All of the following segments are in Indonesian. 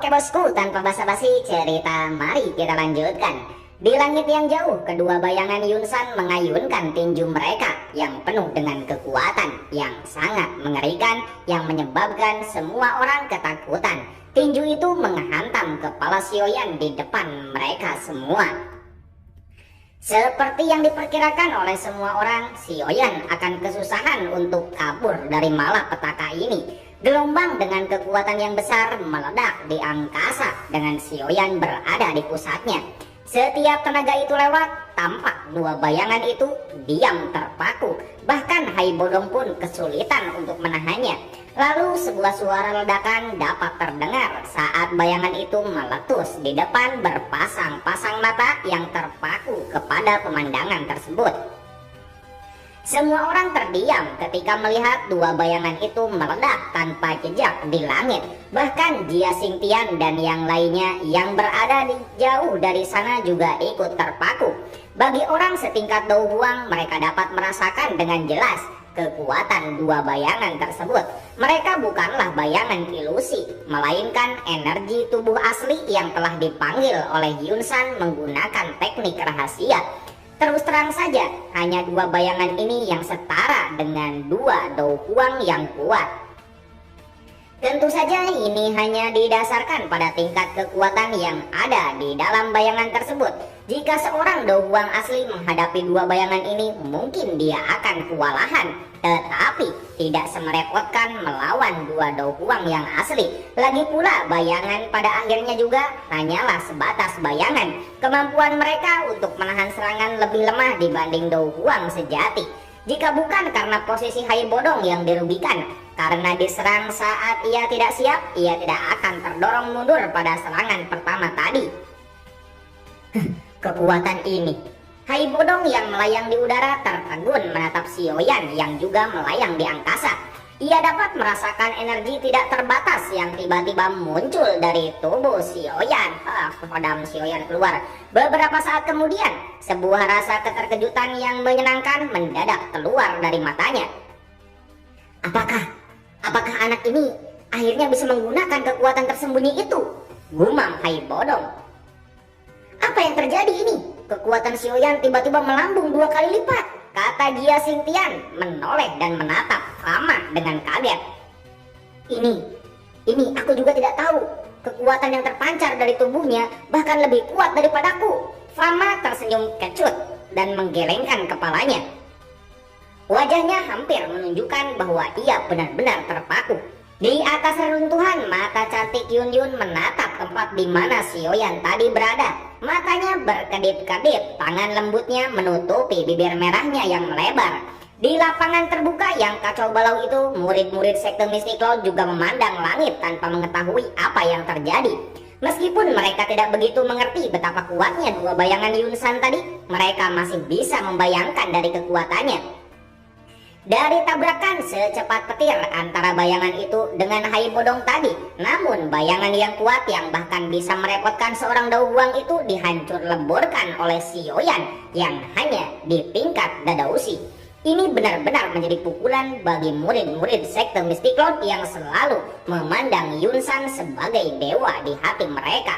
Oke bosku, tanpa basa-basi cerita, mari kita lanjutkan. Di langit yang jauh, kedua bayangan Yunsan mengayunkan tinju mereka yang penuh dengan kekuatan yang sangat mengerikan yang menyebabkan semua orang ketakutan. Tinju itu menghantam kepala Sioyan di depan mereka semua. Seperti yang diperkirakan oleh semua orang, Sioyan akan kesusahan untuk kabur dari malapetaka ini. Gelombang dengan kekuatan yang besar meledak di angkasa dengan Sioyan berada di pusatnya. Setiap tenaga itu lewat, tampak dua bayangan itu diam terpaku. Bahkan Hai Bodong pun kesulitan untuk menahannya. Lalu sebuah suara ledakan dapat terdengar saat bayangan itu meletus di depan berpasang-pasang mata yang terpaku kepada pemandangan tersebut. Semua orang terdiam ketika melihat dua bayangan itu meledak tanpa jejak di langit. Bahkan Jia Xingtian dan yang lainnya yang berada jauh dari sana juga ikut terpaku. Bagi orang setingkat Dou Huang, mereka dapat merasakan dengan jelas kekuatan dua bayangan tersebut. Mereka bukanlah bayangan ilusi, melainkan energi tubuh asli yang telah dipanggil oleh Yunsan menggunakan teknik rahasia. Terus terang saja, hanya dua bayangan ini yang setara dengan dua Dou Huang yang kuat. Tentu saja ini hanya didasarkan pada tingkat kekuatan yang ada di dalam bayangan tersebut. Jika seorang Dou Huang asli menghadapi dua bayangan ini, mungkin dia akan kewalahan. Tetapi tidak semerepotkan melawan dua Dou Huang yang asli. Lagi pula bayangan pada akhirnya juga hanyalah sebatas bayangan. Kemampuan mereka untuk menahan serangan lebih lemah dibanding Dou Huang sejati. Jika bukan karena posisi Hai Bodong yang dirugikan, karena diserang saat ia tidak siap, ia tidak akan terdorong mundur pada serangan pertama tadi. Kekuatan ini, Hai Bodong yang melayang di udara tertegun menatap Sioyan yang juga melayang di angkasa. Ia dapat merasakan energi tidak terbatas yang tiba-tiba muncul dari tubuh Sioyan. Pedang Sioyan keluar. Beberapa saat kemudian, sebuah rasa keterkejutan yang menyenangkan mendadak keluar dari matanya. Apakah anak ini akhirnya bisa menggunakan kekuatan tersembunyi itu? Gumam Hai Bodong. Apa yang terjadi ini? Kekuatan Sioyan tiba-tiba melambung 2 kali lipat, kata Jia Xingtian menoleh dan menatap Fama dengan kaget. Ini aku juga tidak tahu. Kekuatan yang terpancar dari tubuhnya bahkan lebih kuat daripadaku. Fama tersenyum kecut dan menggelengkan kepalanya. Wajahnya hampir menunjukkan bahwa ia benar-benar terpaku. Di atas reruntuhan, mata cantik Yun Yun menatap tempat di mana Sioyan tadi berada. Matanya berkedip-kedip, tangan lembutnya menutupi bibir merahnya yang melebar. Di lapangan terbuka yang kacau balau itu, murid-murid sekte Mystic Cloud juga memandang langit tanpa mengetahui apa yang terjadi. Meskipun mereka tidak begitu mengerti betapa kuatnya dua bayangan Yunsan tadi, mereka masih bisa membayangkan dari kekuatannya. Dari tabrakan secepat petir antara bayangan itu dengan Hai Bodong tadi, namun bayangan yang kuat yang bahkan bisa merepotkan seorang Dou Huang itu dihancur leburkan oleh Sioyan yang hanya di tingkat Dadausi. Ini benar-benar menjadi pukulan bagi murid-murid sekte Mystic Cloud yang selalu memandang Yunsan sebagai dewa di hati mereka.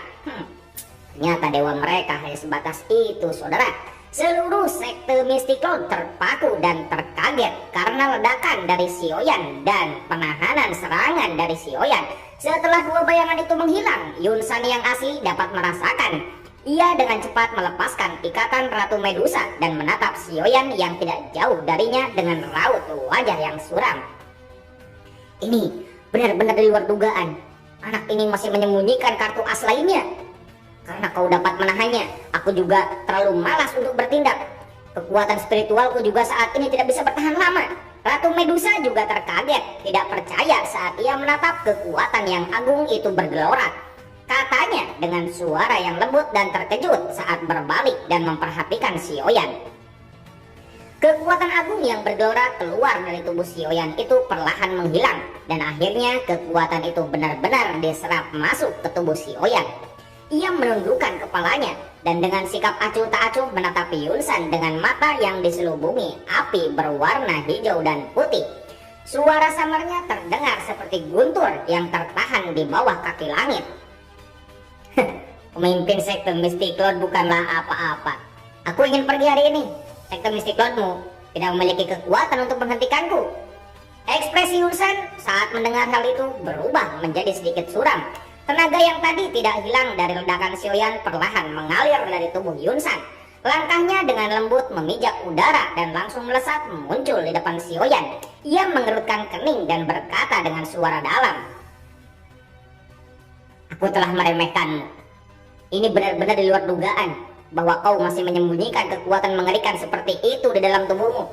Ternyata dewa mereka hanya sebatas itu, saudara. Seluruh sekte Mystic Cloud terpaku dan terkaget karena ledakan dari Sioyan dan penahanan serangan dari Sioyan. Setelah dua bayangan itu menghilang, Yunsan yang asli dapat merasakan. Ia dengan cepat melepaskan ikatan Ratu Medusa dan menatap Sioyan yang tidak jauh darinya dengan raut wajah yang suram. Ini benar-benar di luar dugaan. Anak ini masih menyembunyikan kartu as lainnya. Karena kau dapat menahannya, aku juga terlalu malas untuk bertindak. Kekuatan spiritualku juga saat ini tidak bisa bertahan lama. Ratu Medusa juga terkaget, tidak percaya saat ia menatap kekuatan yang agung itu bergelora. Katanya dengan suara yang lembut dan terkejut saat berbalik dan memperhatikan Sioyan. Kekuatan agung yang bergelora keluar dari tubuh Sioyan itu perlahan menghilang. Dan akhirnya kekuatan itu benar-benar diserap masuk ke tubuh Sioyan. Ia menundukkan kepalanya dan dengan sikap acuh tak acuh menatap Yunsan dengan mata yang diselubungi api berwarna hijau dan putih. Suara samarnya terdengar seperti guntur yang tertahan di bawah kaki langit. Pemimpin sekte Mystic Lord bukanlah apa-apa. Aku ingin pergi hari ini. Sekte Mystic Lordmu tidak memiliki kekuatan untuk menghentikanku. Ekspresi Yunsan saat mendengar hal itu berubah menjadi sedikit suram. Tenaga yang tadi tidak hilang dari ledakan Sioyan perlahan mengalir dari tubuh Yunsan. Langkahnya dengan lembut memijak udara dan langsung melesat muncul di depan Sioyan. Ia mengerutkan kening dan berkata dengan suara dalam, "Aku telah meremehkanmu. Ini benar-benar di luar dugaan bahwa kau masih menyembunyikan kekuatan mengerikan seperti itu di dalam tubuhmu.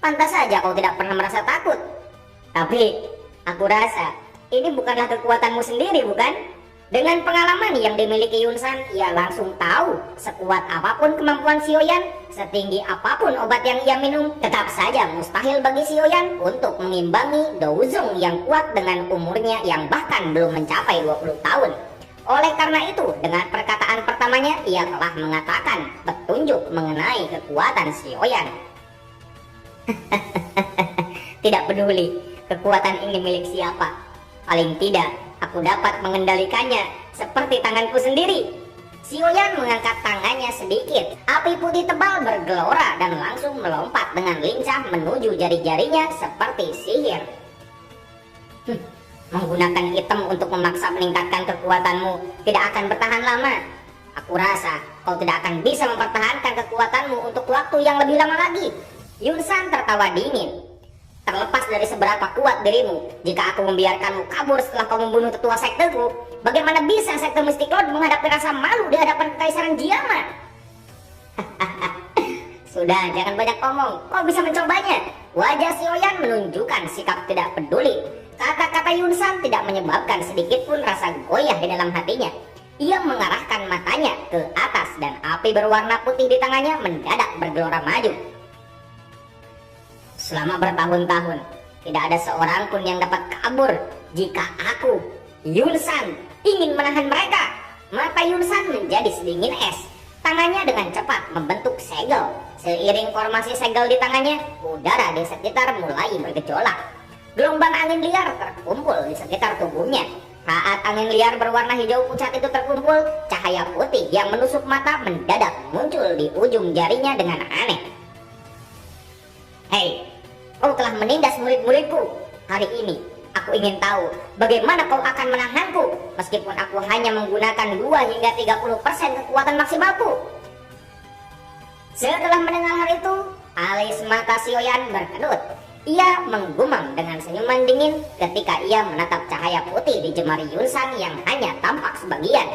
Pantas saja kau tidak pernah merasa takut. Tapi aku rasa ini bukanlah kekuatanmu sendiri, bukan?" Dengan pengalaman yang dimiliki Yunsan, ia langsung tahu sekuat apapun kemampuan Sioyan, setinggi apapun obat yang ia minum, tetap saja mustahil bagi Sioyan untuk mengimbangi Douzong yang kuat dengan umurnya yang bahkan belum mencapai 20 tahun. Oleh karena itu, dengan perkataan pertamanya, ia telah mengatakan petunjuk mengenai kekuatan Sioyan. Tidak peduli kekuatan ini milik siapa, paling tidak aku dapat mengendalikannya seperti tanganku sendiri. Sioyan mengangkat tangannya sedikit. Api putih tebal bergelora dan langsung melompat dengan lincah menuju jari-jarinya seperti sihir. Menggunakan item untuk memaksa meningkatkan kekuatanmu tidak akan bertahan lama. Aku rasa kau tidak akan bisa mempertahankan kekuatanmu untuk waktu yang lebih lama lagi. Yunsan tertawa dingin. Terlepas dari seberapa kuat dirimu, jika aku membiarkanmu kabur setelah kau membunuh tetua sekteku, bagaimana bisa sekte Mystic Lord menghadapi rasa malu di hadapan Kekaisaran Jiama? Sudah, jangan banyak omong, kau bisa mencobanya. Wajah Sioyan menunjukkan sikap tidak peduli. Kata-kata Yunsan tidak menyebabkan sedikit pun rasa goyah di dalam hatinya. Ia mengarahkan matanya ke atas dan api berwarna putih di tangannya mendadak bergelora maju. Selama bertahun-tahun, tidak ada seorang pun yang dapat kabur jika aku, Yunsan, ingin menahan mereka. Mata Yunsan menjadi sedingin es. Tangannya dengan cepat membentuk segel. Seiring formasi segel di tangannya, udara di sekitar mulai bergejolak. Gelombang angin liar terkumpul di sekitar tubuhnya. Saat angin liar berwarna hijau pucat itu terkumpul, cahaya putih yang menusuk mata mendadak muncul di ujung jarinya dengan aneh. Hei, kau telah menindas murid-muridku. Hari ini aku ingin tahu bagaimana kau akan menahanku meskipun aku hanya menggunakan 2 hingga 30% kekuatan maksimalku. Setelah mendengar hal itu, alis mata Sioyan berkedut. Ia menggumam dengan senyuman dingin ketika ia menatap cahaya putih di jemari Yunsan yang hanya tampak sebagian.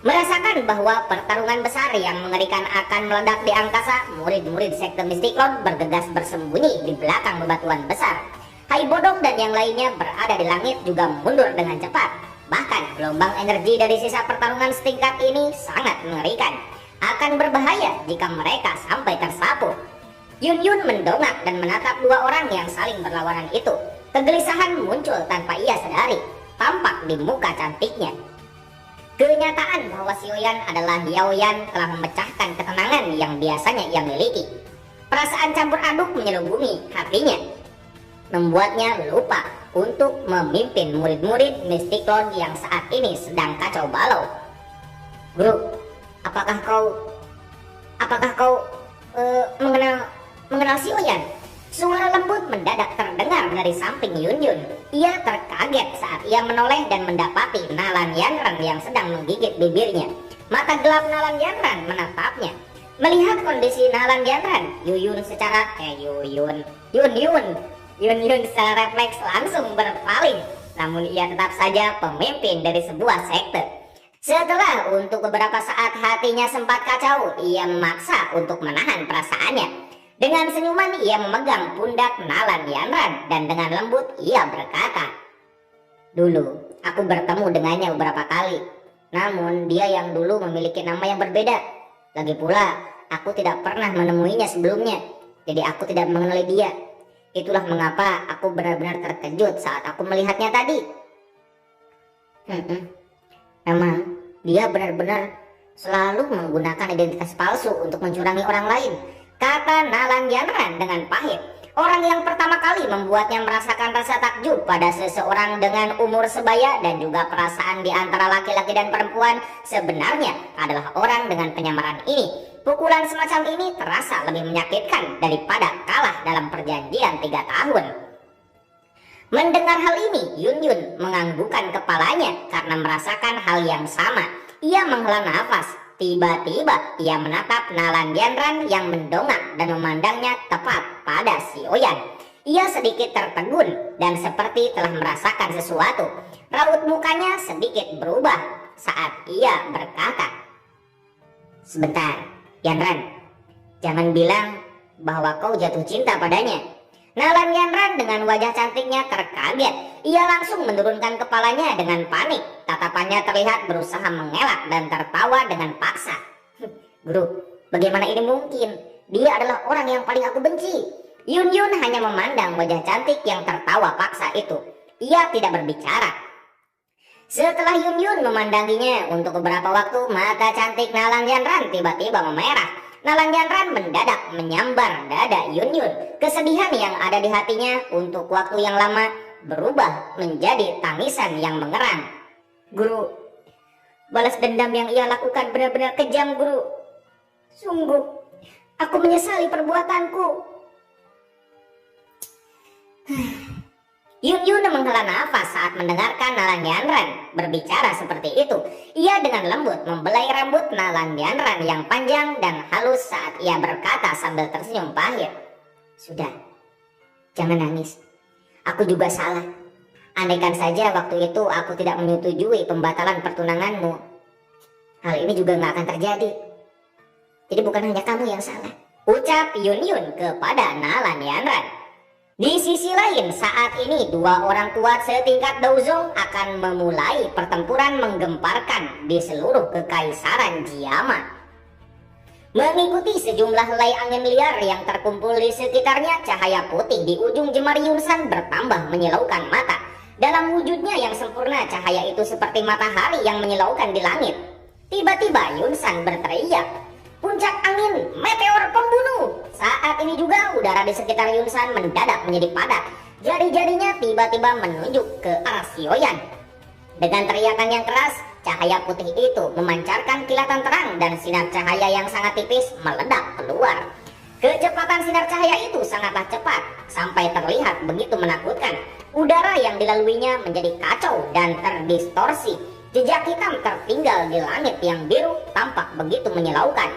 Merasakan bahwa pertarungan besar yang mengerikan akan meledak di angkasa, murid-murid sekte Mystic Lord bergegas bersembunyi di belakang bebatuan besar. Hai Bodong dan yang lainnya berada di langit juga mundur dengan cepat. Bahkan gelombang energi dari sisa pertarungan setingkat ini sangat mengerikan. Akan berbahaya jika mereka sampai tersapu. Yun Yun mendongak dan menatap 2 orang yang saling berlawanan itu. Kegelisahan muncul tanpa ia sadari, tampak di muka cantiknya. Kenyataan bahwa Sioyan adalah Yaoyan telah memecahkan ketenangan yang biasanya ia miliki. Perasaan campur aduk menyelubungi hatinya, membuatnya lupa untuk memimpin murid-murid Mystic Lord yang saat ini sedang kacau balau. Guru, apakah kau mengenal Sioyan? Suara lembut mendadak terdengar dari samping Yun Yun. Ia terkaget saat ia menoleh dan mendapati Nalan Yanran yang sedang menggigit bibirnya. Mata gelap Nalan Yanran menatapnya. Melihat kondisi Nalan Yanran, Yun Yun secara refleks langsung berpaling. Namun ia tetap saja pemimpin dari sebuah sekte. Setelah untuk beberapa saat hatinya sempat kacau, ia memaksa untuk menahan perasaannya. Dengan senyuman ia memegang pundak Nalan Yanran dan dengan lembut ia berkata, "Dulu aku bertemu dengannya beberapa kali, namun dia yang dulu memiliki nama yang berbeda. Lagi pula aku tidak pernah menemuinya sebelumnya, jadi aku tidak mengenali dia. Itulah mengapa aku benar-benar terkejut saat aku melihatnya tadi." Memang dia benar-benar selalu menggunakan identitas palsu untuk mencurangi orang lain, kata Nalan Yanran dengan pahit. Orang yang pertama kali membuatnya merasakan rasa takjub pada seseorang dengan umur sebaya dan juga perasaan di antara laki-laki dan perempuan sebenarnya adalah orang dengan penyamaran ini. Pukulan semacam ini terasa lebih menyakitkan daripada kalah dalam perjanjian 3 tahun. Mendengar hal ini, Yun Yun menganggukkan kepalanya karena merasakan hal yang sama. Ia menghela nafas. Tiba-tiba ia menatap Nalan Dianran yang mendongak dan memandangnya tepat pada Sioyan. Ia sedikit tertegun dan seperti telah merasakan sesuatu. Raut mukanya sedikit berubah saat ia berkata, "Sebentar, Dianran, jangan bilang bahwa kau jatuh cinta padanya." Nalan Dianran dengan wajah cantiknya terkaget. Ia langsung menurunkan kepalanya dengan panik. Tatapannya terlihat berusaha mengelak dan tertawa dengan paksa. "Guru, bagaimana ini mungkin? Dia adalah orang yang paling aku benci." Yun Yun hanya memandang wajah cantik yang tertawa paksa itu. Ia tidak berbicara. Setelah Yun Yun memandanginya untuk beberapa waktu, mata cantik Nalan Dianran tiba-tiba memerah. Nalan Dianran mendadak menyambar dada Yun Yun. Kesedihan yang ada di hatinya untuk waktu yang lama berubah menjadi tangisan yang mengerang. "Guru, balas dendam yang ia lakukan benar-benar kejam, Guru. Sungguh, aku menyesali perbuatanku." Yun Yun menghela nafas saat mendengarkan Nalan Dianran berbicara seperti itu. Ia dengan lembut membelai rambut Nalan Dianran yang panjang dan halus saat ia berkata sambil tersenyum pahit, "Sudah, jangan nangis. Aku juga salah. Andaikan saja waktu itu aku tidak menyetujui pembatalan pertunanganmu, hal ini juga nggak akan terjadi. Jadi bukan hanya kamu yang salah," ucap Yun Yun kepada Nalan Dianran. Di sisi lain, saat ini dua orang kuat setingkat Daozong akan memulai pertempuran menggemparkan di seluruh kekaisaran Jiama. Mengikuti sejumlah helai angin liar yang terkumpul di sekitarnya, cahaya putih di ujung jemari Yunsan bertambah menyilaukan mata. Dalam wujudnya yang sempurna, cahaya itu seperti matahari yang menyilaukan di langit. Tiba-tiba Yunsan berteriak, "Puncak angin, meteor pembunuh!" Saat ini juga udara di sekitar Yunsan mendadak menjadi padat. Jari-jarinya tiba-tiba menunjuk ke arah Sioyan. Dengan teriakan yang keras, cahaya putih itu memancarkan kilatan terang dan sinar cahaya yang sangat tipis meledak keluar. Kecepatan sinar cahaya itu sangatlah cepat, sampai terlihat begitu menakutkan. Udara yang dilaluinya menjadi kacau dan terdistorsi. Jejak hitam tertinggal di langit yang biru tampak begitu menyilaukan.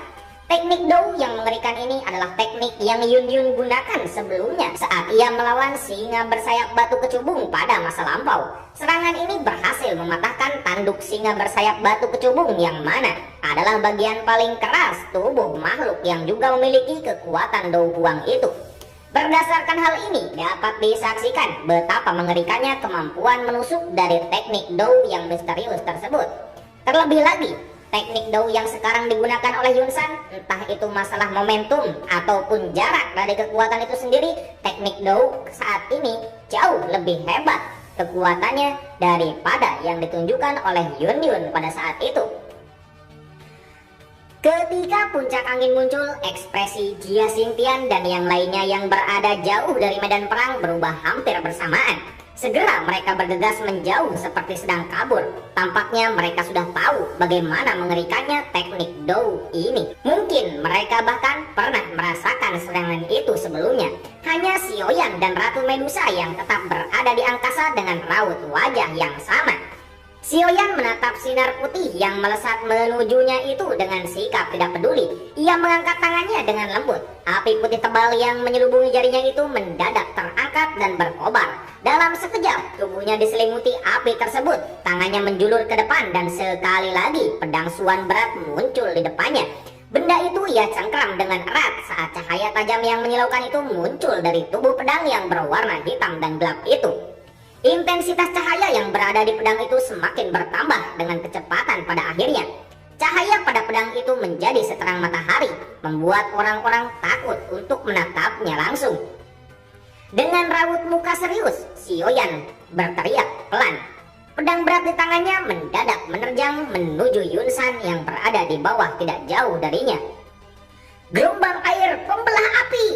Teknik Dou yang mengerikan ini adalah teknik yang Yun Yun gunakan sebelumnya saat ia melawan singa bersayap batu kecubung pada masa lampau. Serangan ini berhasil mematahkan tanduk singa bersayap batu kecubung yang mana adalah bagian paling keras tubuh makhluk yang juga memiliki kekuatan Dou Huang itu. Berdasarkan hal ini dapat disaksikan betapa mengerikannya kemampuan menusuk dari teknik Dou yang misterius tersebut. Terlebih lagi, teknik Dou yang sekarang digunakan oleh Yunsan, entah itu masalah momentum ataupun jarak dari kekuatan itu sendiri, teknik Dou saat ini jauh lebih hebat kekuatannya daripada yang ditunjukkan oleh Yun Yun pada saat itu. Ketika puncak angin muncul, ekspresi Jia Xingtian dan yang lainnya yang berada jauh dari medan perang berubah hampir bersamaan. Segera mereka bergegas menjauh seperti sedang kabur. Tampaknya mereka sudah tahu bagaimana mengerikannya teknik Dou ini. Mungkin mereka bahkan pernah merasakan serangan itu sebelumnya. Hanya Sioyan dan Ratu Medusa yang tetap berada di angkasa dengan raut wajah yang sama. Sioyan menatap sinar putih yang melesat menujunya itu dengan sikap tidak peduli. Ia mengangkat tangannya dengan lembut. Api putih tebal yang menyelubungi jarinya itu mendadak terangkat dan berkobar. Dalam sekejap, tubuhnya diselimuti api tersebut. Tangannya menjulur ke depan dan sekali lagi pedang Suan berat muncul di depannya. Benda itu ia cengkram dengan erat saat cahaya tajam yang menyilaukan itu muncul dari tubuh pedang yang berwarna hitam dan gelap itu. Intensitas cahaya yang berada di pedang itu semakin bertambah dengan kecepatan pada akhirnya. Cahaya pada pedang itu menjadi seterang matahari, membuat orang-orang takut untuk menatapnya langsung. Dengan raut muka serius, Sioyan berteriak pelan. Pedang berat di tangannya mendadak menerjang menuju Yunsan yang berada di bawah tidak jauh darinya. "Gelombang air pembelah api!"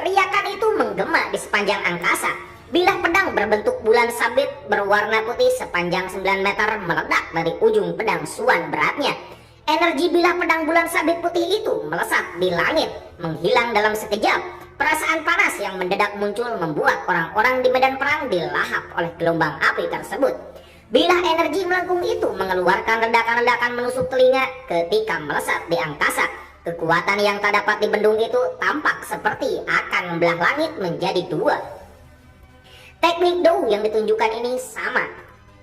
Teriakan itu menggema di sepanjang angkasa. Bilah pedang berbentuk bulan sabit berwarna putih sepanjang 9 meter meledak dari ujung pedang Suan beratnya. Energi bilah pedang bulan sabit putih itu melesat di langit, menghilang dalam sekejap. Perasaan panas yang mendadak muncul membuat orang-orang di medan perang dilahap oleh gelombang api tersebut. Bilah energi melengkung itu mengeluarkan ledakan-ledakan menusuk telinga ketika melesat di angkasa. Kekuatan yang tak dapat dibendung itu tampak seperti akan membelah langit menjadi dua. Teknik Dou yang ditunjukkan ini sama.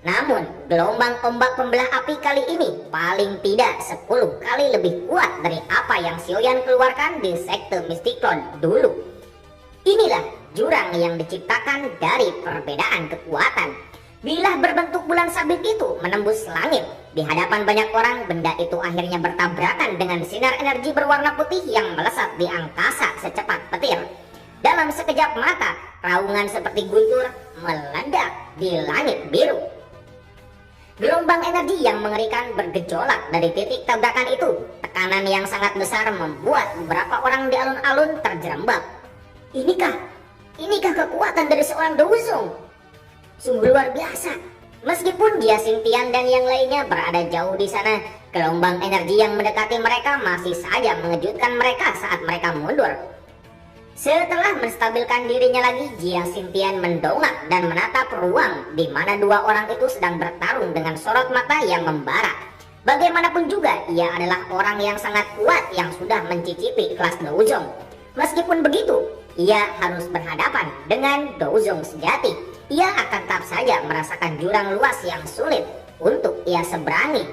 Namun, gelombang ombak pembelah api kali ini paling tidak 10 kali lebih kuat dari apa yang Xiaoyan keluarkan di sekte Mysticlone dulu. Inilah jurang yang diciptakan dari perbedaan kekuatan. Bilah berbentuk bulan sabit itu menembus langit. Di hadapan banyak orang, benda itu akhirnya bertabrakan dengan sinar energi berwarna putih yang melesat di angkasa secepat petir. Dalam sekejap mata, raungan seperti guntur meledak di langit biru. Gelombang energi yang mengerikan bergejolak dari titik tabrakan itu. Tekanan yang sangat besar membuat beberapa orang di alun-alun terjerembab. Inikah kekuatan dari seorang Douzong? Sungguh luar biasa. Meskipun Jia Xingtian dan yang lainnya berada jauh di sana, gelombang energi yang mendekati mereka masih saja mengejutkan mereka saat mereka mundur. Setelah menstabilkan dirinya lagi, Jia Xingtian mendongak dan menatap ruang di mana dua orang itu sedang bertarung dengan sorot mata yang membara. Bagaimanapun juga, ia adalah orang yang sangat kuat yang sudah mencicipi kelas Douzong. Meskipun begitu, ia harus berhadapan dengan Douzong sejati. Ia akan tetap saja merasakan jurang luas yang sulit untuk ia seberangi.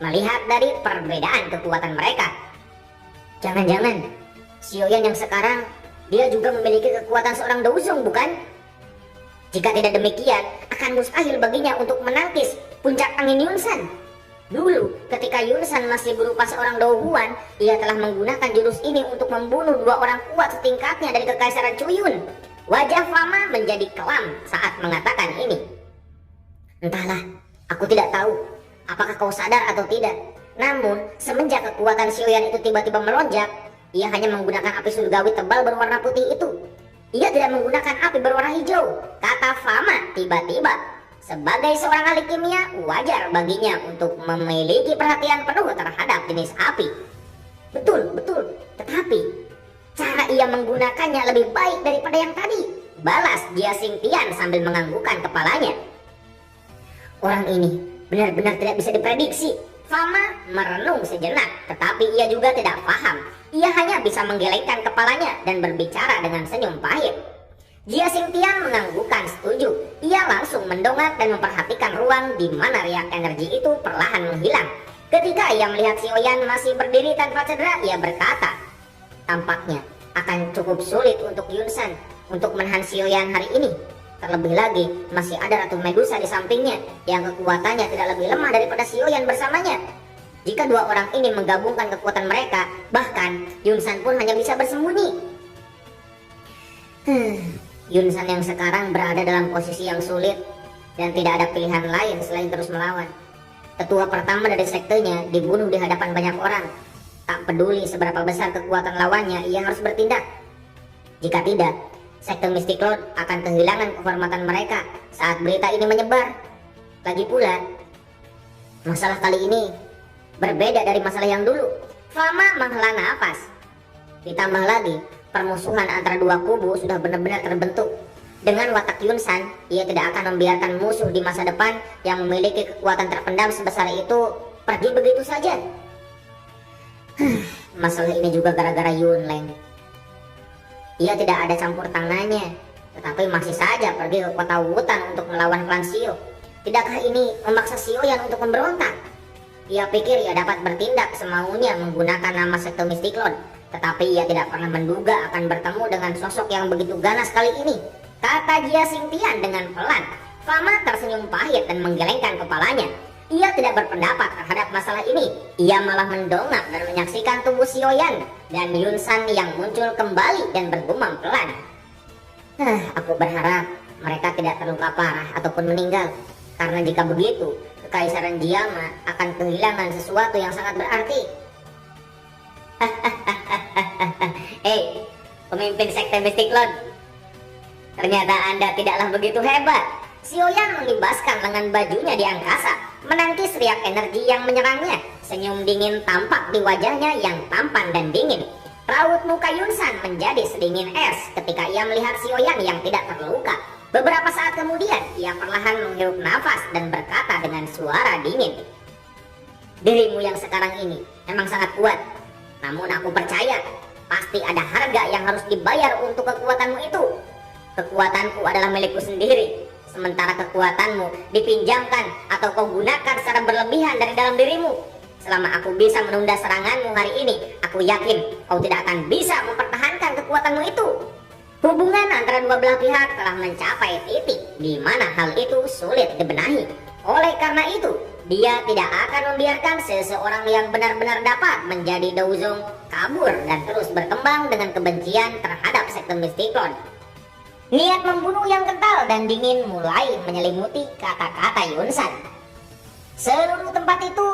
Melihat dari perbedaan kekuatan mereka, jangan-jangan Xiaoyan yang sekarang dia juga memiliki kekuatan seorang Douzong, bukan? Jika tidak demikian, akan mustahil baginya untuk menangkis puncak angin Yunsan. Dulu, ketika Yunsan masih berupa seorang Douhuan, ia telah menggunakan jurus ini untuk membunuh dua orang kuat setingkatnya dari Kekaisaran Cuyun. Wajah Fama menjadi kelam saat mengatakan ini. Entahlah, aku tidak tahu apakah kau sadar atau tidak. Namun, semenjak kekuatan Xiaoyan itu tiba-tiba melonjak, ia hanya menggunakan api surgawi tebal berwarna putih itu. Ia tidak menggunakan api berwarna hijau, kata Fama tiba-tiba. Sebagai seorang ahli kimia, wajar baginya untuk memiliki perhatian penuh terhadap jenis api. Betul, tetapi cara ia menggunakannya lebih baik daripada yang tadi, balas Jia Xingtian sambil menganggukkan kepalanya. Orang ini benar-benar tidak bisa diprediksi. Fama merenung sejenak, tetapi ia juga tidak paham. Ia hanya bisa menggelengkan kepalanya dan berbicara dengan senyum pahit. Jia Xingtian menganggukkan setuju. Ia langsung mendongak dan memperhatikan ruang di mana riak energi itu perlahan menghilang. Ketika ia melihat Xiaoyan masih berdiri tanpa cedera, ia berkata, tampaknya akan cukup sulit untuk Yunsan untuk menahan Xiaoyan hari ini. Terlebih lagi, masih ada Ratu Medusa di sampingnya yang kekuatannya tidak lebih lemah daripada Xiaoyan bersamanya. Jika dua orang ini menggabungkan kekuatan mereka, bahkan Yunsan pun hanya bisa bersembunyi. Yunsan yang sekarang berada dalam posisi yang sulit dan tidak ada pilihan lain selain terus melawan. Ketua pertama dari sektenya dibunuh di hadapan banyak orang. Tak peduli seberapa besar kekuatan lawannya, ia harus bertindak. Jika tidak, sekte Mysticlone akan kehilangan kehormatan mereka saat berita ini menyebar. Lagi pula, masalah kali ini berbeda dari masalah yang dulu. Fama menghela nafas. Ditambah lagi, permusuhan antara dua kubu sudah benar-benar terbentuk. Dengan watak Yunsan, ia tidak akan membiarkan musuh di masa depan yang memiliki kekuatan terpendam sebesar itu pergi begitu saja. Masalah ini juga gara-gara Yunleng. Ia tidak ada campur tangannya, tetapi masih saja pergi ke kota Wutan untuk melawan klan Xiao. Tidakkah ini memaksa Xiaoyan untuk memberontak? Ia pikir ia dapat bertindak semaunya menggunakan nama sekte Mysticlone, tetapi ia tidak pernah menduga akan bertemu dengan sosok yang begitu ganas kali ini, kata Jia Xingtian dengan pelan. Fama tersenyum pahit dan menggelengkan kepalanya. Ia tidak berpendapat terhadap masalah ini. Ia malah mendongak dan menyaksikan tubuh Xiaoyan dan Yunsan yang muncul kembali dan bergumam pelan. Aku berharap mereka tidak terluka parah ataupun meninggal, karena jika begitu, Kekaisaran Jiama akan kehilangan sesuatu yang sangat berarti. pemimpin sekte Mystic Lord. Ternyata Anda tidaklah begitu hebat. Xiaoyan mengibaskan lengan bajunya di angkasa, menangkis riak energi yang menyerangnya. Senyum dingin tampak di wajahnya yang tampan dan dingin. Raut muka Yunsan menjadi sedingin es ketika ia melihat Xiaoyan yang tidak terluka. Beberapa saat kemudian, ia perlahan menghirup nafas dan berkata dengan suara dingin, "Dirimu yang sekarang ini memang sangat kuat. Namun aku percaya, pasti ada harga yang harus dibayar untuk kekuatanmu itu. Kekuatanku adalah milikku sendiri. Sementara kekuatanmu dipinjamkan atau kau gunakan secara berlebihan dari dalam dirimu. Selama aku bisa menunda seranganmu hari ini, aku yakin kau tidak akan bisa mempertahankan kekuatanmu itu." Hubungan antara dua belah pihak telah mencapai titik di mana hal itu sulit dibenahi. Oleh karena itu, dia tidak akan membiarkan seseorang yang benar-benar dapat menjadi Daozong kabur dan terus berkembang dengan kebencian terhadap sekte Mystic Lord. Niat membunuh yang kental dan dingin mulai menyelimuti kata-kata Yunsan. Seluruh tempat itu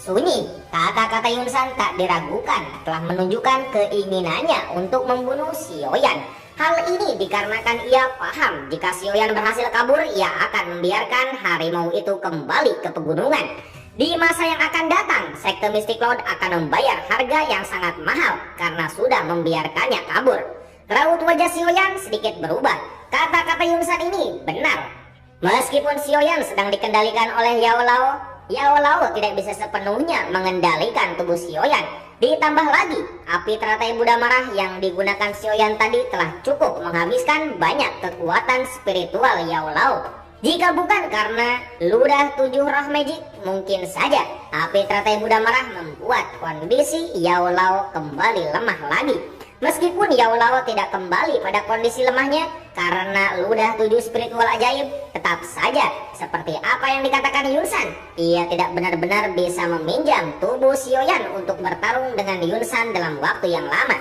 sunyi. Kata-kata Yunsan tak diragukan telah menunjukkan keinginannya untuk membunuh Xiaoyan. Hal ini dikarenakan ia paham jika Xiaoyan berhasil kabur, ia akan membiarkan harimau itu kembali ke pegunungan. Di masa yang akan datang, sekte Mystic Lord akan membayar harga yang sangat mahal karena sudah membiarkannya kabur. Raut wajah Xiaoyan sedikit berubah. Kata-kata Yunsan ini benar. Meskipun Xiaoyan sedang dikendalikan oleh Yao Lao, Yao Lao tidak bisa sepenuhnya mengendalikan tubuh Xiaoyan. Ditambah lagi, api teratai Buddha marah yang digunakan Xiaoyan tadi telah cukup menghabiskan banyak kekuatan spiritual Yao Lao. Jika bukan karena ludah 7 roh magic, mungkin saja api teratai Buddha marah membuat kondisi Yao Lao kembali lemah lagi. Meskipun Yao Lao tidak kembali pada kondisi lemahnya karena ludah 7 spiritual ajaib, tetap saja seperti apa yang dikatakan Yunsan, ia tidak benar-benar bisa meminjam tubuh Xiaoyan untuk bertarung dengan Yunsan dalam waktu yang lama.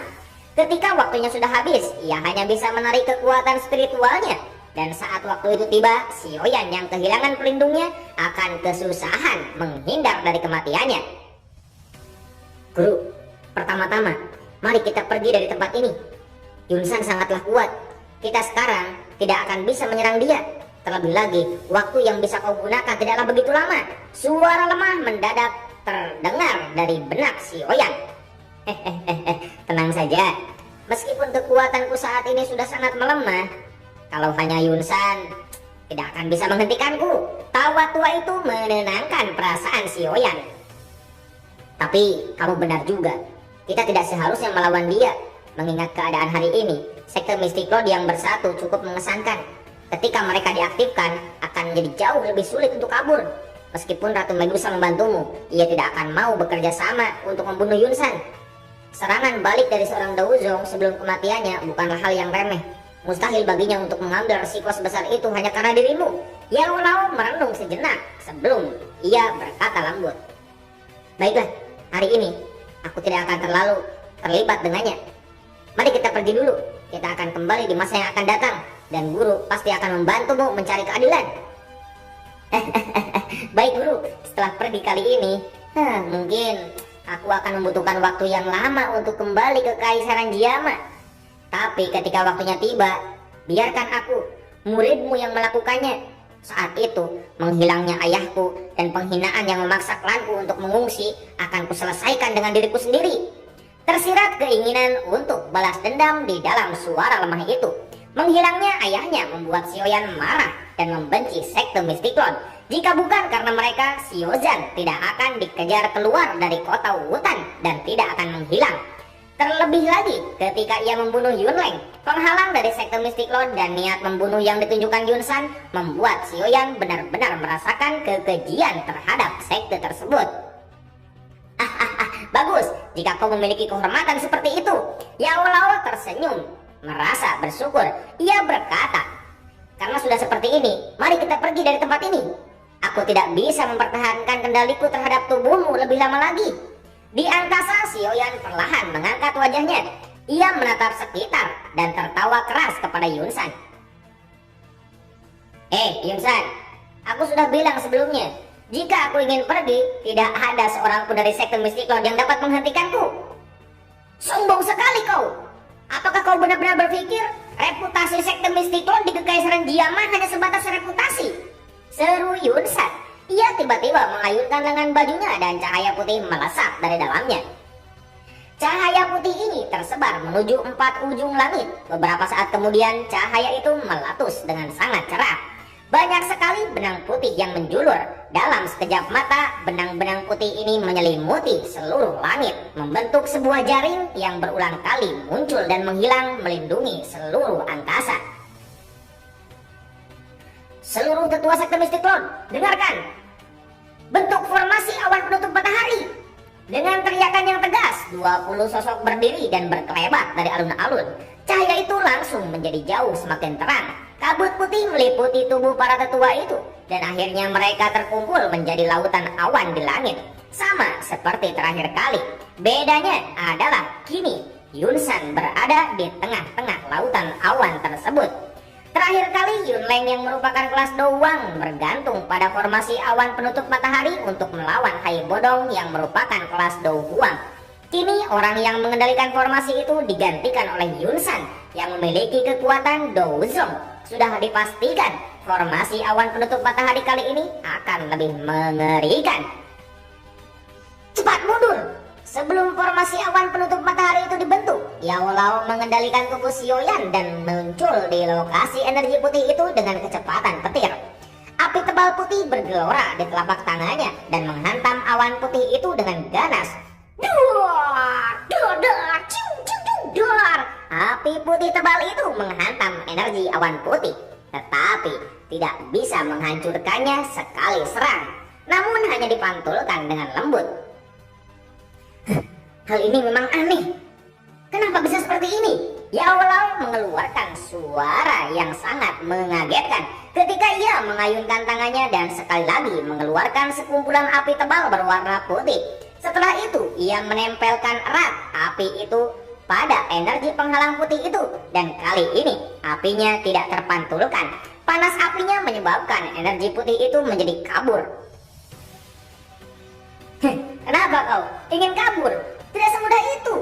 Ketika waktunya sudah habis, ia hanya bisa menarik kekuatan spiritualnya. Dan saat waktu itu tiba, Xiaoyan yang kehilangan pelindungnya akan kesusahan menghindar dari kematiannya. Guru, pertama-tama, mari kita pergi dari tempat ini. Yunsan sangatlah kuat. Kita sekarang tidak akan bisa menyerang dia. Terlebih lagi, waktu yang bisa kau gunakan tidaklah begitu lama. Suara lemah mendadak terdengar dari benak Xiaoyan. Tenang saja. Meskipun kekuatanku saat ini sudah sangat melemah, kalau hanya Yunsan tidak akan bisa menghentikanku. Tawa tua itu menenangkan perasaan Xiaoyan. Tapi kamu benar juga. Kita tidak seharusnya melawan dia. Mengingat keadaan hari ini, sekte Mystic Lord yang bersatu cukup mengesankan. Ketika mereka diaktifkan, akan menjadi jauh lebih sulit untuk kabur. Meskipun Ratu Medusa membantumu, ia tidak akan mau bekerja sama untuk membunuh Yunsan. Serangan balik dari seorang Daozong sebelum kematiannya bukanlah hal yang remeh. Mustahil baginya untuk mengambil resiko sebesar itu hanya karena dirimu. Yao Lao merenung sejenak sebelum ia berkata lembut. Baiklah, hari ini aku tidak akan terlalu terlibat dengannya. Mari kita pergi dulu. Kita akan kembali di masa yang akan datang. Dan guru pasti akan membantumu mencari keadilan. Baik guru, setelah pergi kali ini, mungkin aku akan membutuhkan waktu yang lama untuk kembali ke Kaisaran Jiama. Tapi ketika waktunya tiba, biarkan aku, muridmu yang melakukannya. Saat itu, menghilangnya ayahku dan penghinaan yang memaksa klanku untuk mengungsi akan kuselesaikan dengan diriku sendiri. Tersirat keinginan untuk balas dendam di dalam suara lemah itu. Menghilangnya ayahnya membuat Xiaoyan marah dan membenci sekte Mystic Lord. Jika bukan karena mereka, Xiaozan tidak akan dikejar keluar dari kota Wutan dan tidak akan menghilang. Terlebih lagi ketika ia membunuh Yunleng, penghalang dari sekte Mystic Lord, dan niat membunuh yang ditunjukkan Yunsan membuat Xiaoyan benar-benar merasakan kekejian terhadap sekte tersebut. Bagus, jika kau memiliki kehormatan seperti itu. Yao Lao tersenyum, merasa bersyukur. Ia berkata, karena sudah seperti ini, mari kita pergi dari tempat ini. Aku tidak bisa mempertahankan kendaliku terhadap tubuhmu lebih lama lagi. Di angkasa, Xiaoyan perlahan mengangkat wajahnya. Ia menatap sekitar dan tertawa keras kepada Yunsan. Yunsan, aku sudah bilang sebelumnya, jika aku ingin pergi, tidak ada seorang pun dari sekte Mystic Lord yang dapat menghentikanku. Sombong sekali kau. Apakah kau benar-benar berpikir reputasi sekte Mysticlone di Kekaisaran Jiaman hanya sebatas reputasi? Seru Yun San. Ia tiba-tiba mengayunkan lengan bajunya dan cahaya putih melesat dari dalamnya. Cahaya putih ini tersebar menuju 4 ujung langit. Beberapa saat kemudian cahaya itu meletus dengan sangat cerah. Banyak sekali benang putih yang menjulur. Dalam sekejap mata, benang-benang putih ini menyelimuti seluruh langit, membentuk sebuah jaring yang berulang kali muncul dan menghilang melindungi seluruh angkasa. Seluruh tetua sekte Mysticlone, dengarkan! Bentuk formasi awan penutup matahari. Dengan teriakan yang tegas, 20 sosok berdiri dan berkelebat dari alun-alun. Cahaya itu langsung menjadi jauh semakin terang. Kabut putih meliputi tubuh para tetua itu, dan akhirnya mereka terkumpul menjadi lautan awan di langit. Sama seperti terakhir kali. Bedanya adalah kini Yun San berada di tengah-tengah lautan awan tersebut. Terakhir kali Yunleng yang merupakan kelas Douwang bergantung pada formasi awan penutup matahari untuk melawan Hai Bodong yang merupakan kelas Douhuang. Kini orang yang mengendalikan formasi itu digantikan oleh Yun San yang memiliki kekuatan Douzong. Sudah dipastikan formasi awan penutup matahari kali ini akan lebih mengerikan. Cepat mundur! Sebelum formasi awan penutup matahari itu dibentuk, Yao Lao mengendalikan tubuh Xiaoyan dan muncul di lokasi energi putih itu dengan kecepatan petir. Api tebal putih bergelora di telapak tangannya dan menghantam awan putih itu dengan ganas. Api putih tebal itu menghantam energi awan putih, tetapi tidak bisa menghancurkannya sekali serang, namun hanya dipantulkan dengan lembut. Hal ini memang aneh. Kenapa bisa seperti ini? Yao Lao mengeluarkan suara yang sangat mengagetkan ketika ia mengayunkan tangannya dan sekali lagi mengeluarkan sekumpulan api tebal berwarna putih. Setelah itu, ia menempelkan erat api itu pada energi penghalang putih itu, dan kali ini apinya tidak terpantulkan. Panas apinya menyebabkan energi putih itu menjadi kabur. Kenapa kau ingin kabur? Tidak semudah itu.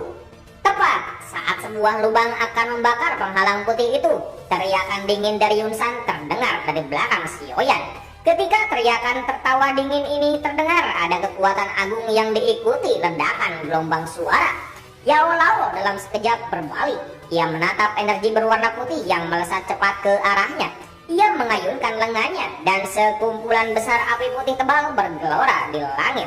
Tepat saat sebuah lubang akan membakar penghalang putih itu, teriakan dingin dari Yun San terdengar dari belakang Xiaoyan. Ketika teriakan tertawa dingin ini terdengar, ada kekuatan agung yang diikuti ledakan gelombang suara. Yao Lao dalam sekejap berbalik. Ia menatap energi berwarna putih yang melesat cepat ke arahnya. Ia mengayunkan lengannya dan sekumpulan besar api putih tebal bergelora di langit.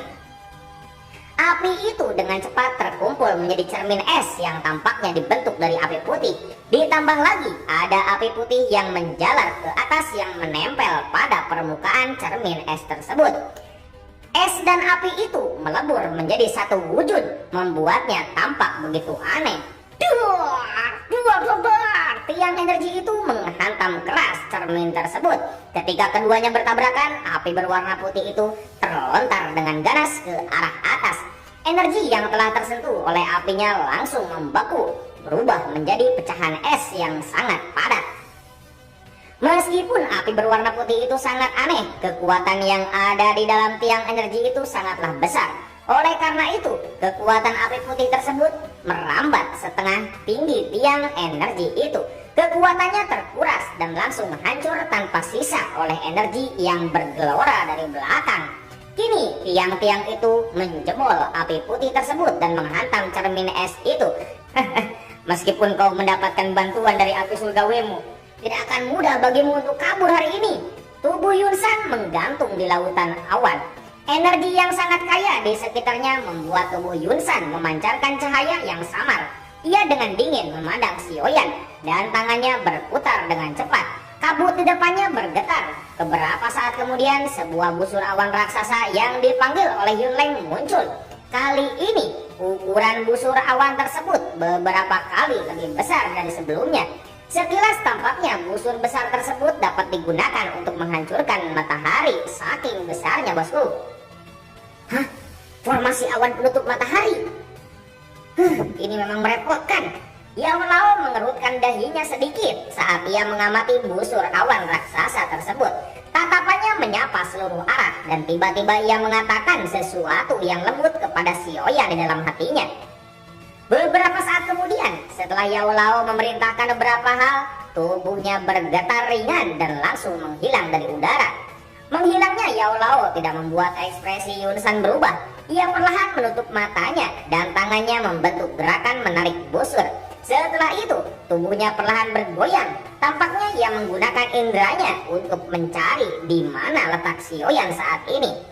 Api itu dengan cepat terkumpul menjadi cermin es yang tampaknya dibentuk dari api putih. Ditambah lagi ada api putih yang menjalar ke atas yang menempel pada permukaan cermin es tersebut. Es dan api itu melebur menjadi satu wujud, membuatnya tampak begitu aneh. Tiang energi itu menghantam keras cermin tersebut. Ketika keduanya bertabrakan, api berwarna putih itu terlontar dengan ganas ke arah atas. Energi yang telah tersentuh oleh apinya langsung membeku, berubah menjadi pecahan es yang sangat padat. Meskipun api berwarna putih itu sangat aneh, kekuatan yang ada di dalam tiang energi itu sangatlah besar. Oleh karena itu, kekuatan api putih tersebut merambat setengah tinggi tiang energi itu. Kekuatannya terkuras dan langsung hancur tanpa sisa oleh energi yang bergelora dari belakang. Kini tiang-tiang itu menjebol api putih tersebut dan menghantam cermin es itu. Meskipun kau mendapatkan bantuan dari api surgawemu, tidak akan mudah bagimu untuk kabur hari ini. Tubuh Yun San menggantung di lautan awan. Energi yang sangat kaya di sekitarnya membuat tubuh Yun San memancarkan cahaya yang samar. Ia dengan dingin memandang Xiaoyan dan tangannya berputar dengan cepat. Kabut di depannya bergetar. Beberapa saat kemudian sebuah busur awan raksasa yang dipanggil oleh Yunleng muncul. Kali ini ukuran busur awan tersebut beberapa kali lebih besar dari sebelumnya. Sekilas tampaknya busur besar tersebut dapat digunakan untuk menghancurkan matahari, saking besarnya, bosku. Hah? Formasi awan penutup matahari? Ini memang merepotkan. Yao Lao mengerutkan dahinya sedikit saat ia mengamati busur awan raksasa tersebut. Tatapannya menyapa seluruh arah dan tiba-tiba ia mengatakan sesuatu yang lembut kepada Xiaoyan di dalam hatinya. Beberapa saat kemudian, setelah Yao Lao memerintahkan beberapa hal, tubuhnya bergetar ringan dan langsung menghilang dari udara. Menghilangnya Yao Lao tidak membuat ekspresi Yun San berubah. Ia perlahan menutup matanya dan tangannya membentuk gerakan menarik busur. Setelah itu, tubuhnya perlahan bergoyang. Tampaknya ia menggunakan inderanya untuk mencari di mana letak Sioyan saat ini.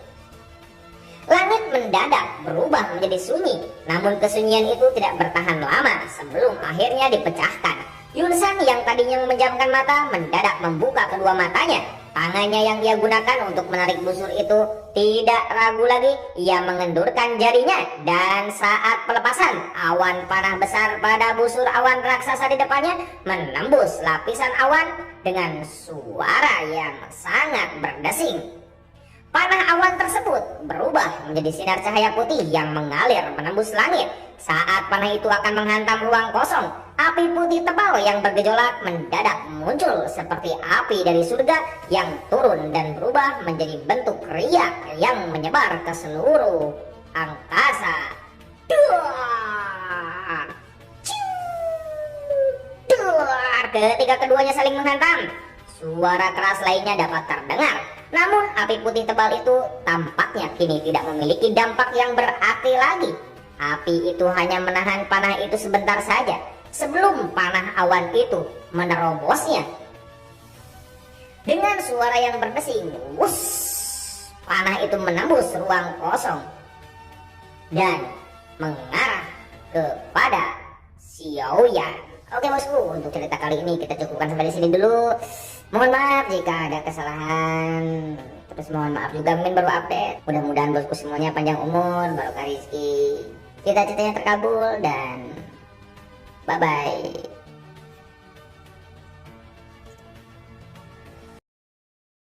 Langit mendadak berubah menjadi sunyi, namun kesunyian itu tidak bertahan lama sebelum akhirnya dipecahkan. Yun San yang tadinya memejamkan mata mendadak membuka kedua matanya. Tangannya yang ia gunakan untuk menarik busur itu tidak ragu lagi, ia mengendurkan jarinya dan saat pelepasan, awan panah besar pada busur awan raksasa di depannya menembus lapisan awan dengan suara yang sangat berdesing. Panah awan tersebut berubah menjadi sinar cahaya putih yang mengalir menembus langit. Saat panah itu akan menghantam ruang kosong, api putih tebal yang bergejolak mendadak muncul seperti api dari surga yang turun dan berubah menjadi bentuk riak yang menyebar ke seluruh angkasa. Duar! Duar! Ketika keduanya saling menghantam, suara keras lainnya dapat terdengar. Namun api putih tebal itu tampaknya kini tidak memiliki dampak yang berarti lagi. Api itu hanya menahan panah itu sebentar saja sebelum panah awan itu menerobosnya. Dengan suara yang berdesing, wuss, panah itu menembus ruang kosong dan mengarah kepada Xiaoyan. Oke bosku, untuk cerita kali ini kita cukupkan sampai di sini dulu. Mohon maaf jika ada kesalahan. Terus mohon maaf juga Min baru update. Mudah-mudahan bosku semuanya panjang umur, barokah rezeki, cita-citanya terkabul, dan bye-bye.